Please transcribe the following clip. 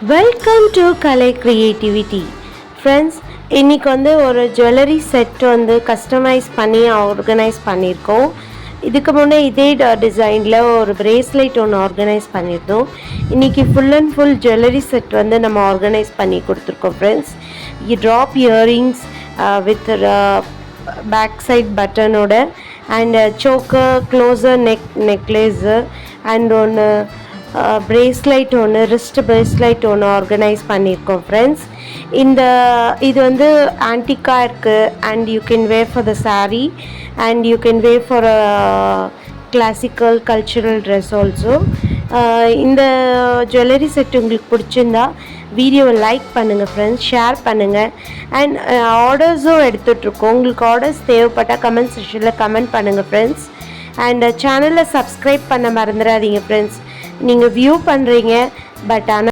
Welcome to Kalai creativity. Friends, இன்றைக்கி ஒரு jewellery set customise பண்ணி ஆர்கனைஸ் பண்ணியிருக்கோம். இதுக்கு முன்னே இதே டிசைனில் ஒரு பிரேஸ்லெட் ஒன்று ஆர்கனைஸ் பண்ணியிருந்தோம். இன்றைக்கி full and full jewellery set நம்ம ஆர்கனைஸ் பண்ணி கொடுத்துருக்கோம். Friends, drop earrings with back side பட்டனோட and choker, closer necklace and ஒன்று பிரேஸ்லைட் ஒன்று, ரிஸ்ட் பிரேஸ்லைட் ஒன்று ஆர்கனைஸ் பண்ணியிருக்கோம். ஃப்ரெண்ட்ஸ், இது ஆன்டிக்காக இருக்குது and you can wear for the sari and you can wear for a classical cultural dress also. இந்த jewellery set உங்களுக்கு பிடிச்சிருந்தா வீடியோவை லைக் பண்ணுங்கள் ஃப்ரெண்ட்ஸ், ஷேர் பண்ணுங்கள் அண்ட் ஆர்டர்ஸும் எடுத்துகிட்ருக்கோம். உங்களுக்கு ஆர்டர்ஸ் தேவைப்பட்டால் கமெண்ட் செக்ஷனில் கமெண்ட் பண்ணுங்கள் ஃப்ரெண்ட்ஸ். அண்ட் சேனலை சப்ஸ்கிரைப் பண்ண மறந்துடாதீங்க ஃப்ரெண்ட்ஸ். நீங்கள் வியூ பண்ணுறீங்க, பட் ஆனால்